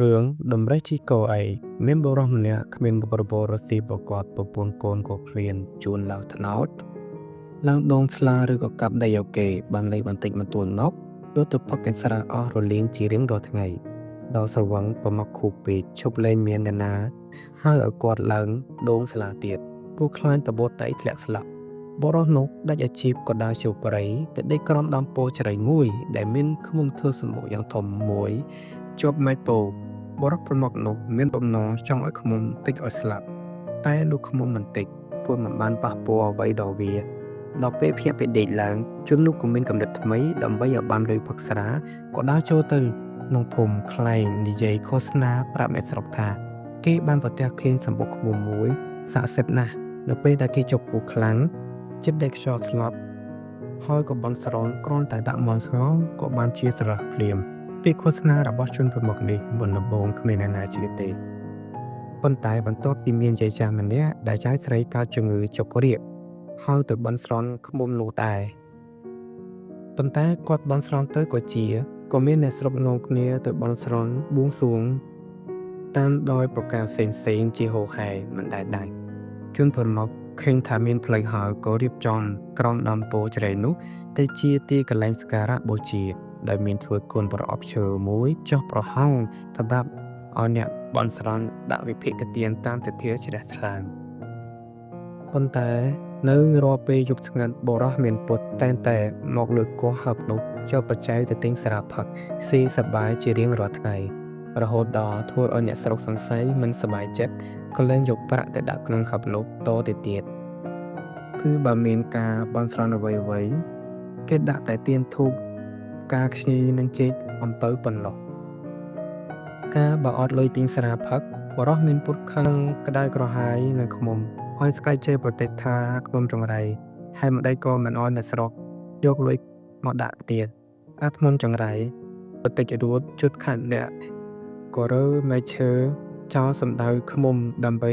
រឿងដំរីជីកោអីមានបុរសម្នាក់គ្មានប្រពន្ធរស់ស៊ីប្រកបប្រពន្ធកូនក៏ឃ្លានជួនឡើងត្នោតឡើងដងស្លាឬក៏កាប់ដីអូគេបានលេខបន្តិចបន្តួចមកយកទៅផឹកកញ្ស្រាអស់រលីងជារៀងរាល់ថ្ងៃដល់ស្រវឹងប្រមកខូបពេកឈប់លែងមានអ្នកណាហើយឲ្យគាត់ឡើងដងស្លាទៀតពួកខ្លាញ់តបតៃធ្លាក់ស្លាប់បុរសនោះដាច់អាជីពក៏ដើរចូលព្រៃទៅដេកក្រោមដើមពោធិ៍ជ្រៃមួយដែលមានឃ្មុំធ្វើសម្បុកយ៉ាងធំមួយជាប់មែកពោធិ៍ បរិបប្រណុកនោះមានបំណងចង់ឲ្យឃ្មុំតិចឲ្យស្លាប់តែលោកឃ្មុំមិនតិចព្រោះមិនបានប៉ះពាល់អ្វីដល់វាដល់ពេលភ្ញាក់ពីដេកឡើងជននោះក៏មានកំណត់ថ្មីដើម្បីឲ្យបានលុយផឹកស្រាក៏ដើរចូលទៅក្នុងភូមិខ្លែងនិយាយឃោសនាប្រាប់អ្នកស្រុកថាគេបានប្រទះឃើញសម្បុកឃ្មុំមួយស័ក្តិសិទ្ធិណាស់នៅពេលដែលគេជប់ពូខ្លាំងចិត្តដែលខ្យល់ស្លាប់ហើយក៏បន់ស្រន់គ្រាន់តែដាក់មន់ស្ងោក៏បានជាស្រះភ្លាម ពីឃោសនារបស់ជនប្រមុខនេះមុនដំបូងគ្មានអ្នកណាជឿទេប៉ុន្តែបន្ទាប់ពីមានយាយចាស់ម្នាក់ដែលចៅស្រីកើតជំងឺចុករាកហើយទៅបន់ស្រន់ឃ្មុំនោះដែរប៉ុន្តែគាត់បន់ស្រន់ទៅក៏មានអ្នកស្រុកនាំគ្នាទៅបន់ស្រន់បួងសួងតាមដោយប្រការផ្សេងជាហូហែមិនដែលដាច់ជនប្រមុខឃើញថាមានផ្លូវហើយក៏រៀបចំក្រោមដើមពោធិ៍ជ្រៃនោះទៅជាទីកន្លែងសក្ការៈបូជា ដែលមានធ្វើគុណប្រអប់ឈើមួយចុះប្រហោងសម្រាប់ឲ្យអ្នកបន់ស្រន់ដាក់វិភាគទានតាមទិធាជ្រះថ្លាប៉ុន្តែនៅរាល់ពេលយប់ស្ងាត់បរោះមានពុតតែងតែមកលើកកោះហើបនោះចូលបច្ច័យទៅទិញស្រាផឹកស៊ីសប្បាយជារៀងរាល់ថ្ងៃរហូតដល់ធ្វើឲ្យអ្នកស្រុកសង្ស័យមិនសប្បាយចិត្តក៏លែងយកប្រាក់ទៅដាក់ក្នុងហើបនោះតទៅទៀតគឺបើមានការបន់ស្រន់អ្វីៗគេដាក់តែទៀនធូប ការខ្ញីនឹងចេកអំពៅប៉ុណ្ណោះការបើអត់លុយទិញស្រាផឹកបរោះមានពុតខឹងក្តៅក្រហាយនឹងឃ្មុំហើយស្កែកជេរប្រទេសថាឃ្មុំចង្រៃហើយម្ដេចក៏មិនអោយអ្នកស្រុកយកលុយមកដាក់ទៀតអាឃ្មុំចង្រៃប្រតិចរួតជុតខាត់អ្នកក៏រើមែកឈើចោលសំដៅឃ្មុំដើម្បី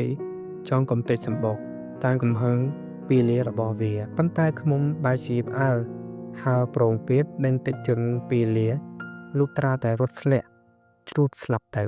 ចងកំទេចសម្បុកតាមកំហឹងពីលារបស់វាប៉ុន្តែឃ្មុំបែរជាផ្អើល ហើប្រងពេតនឹងតិចជើងពីលាលុះត្រាតែរត់ស្លាក់ជ្រូតស្លាប់ទៅ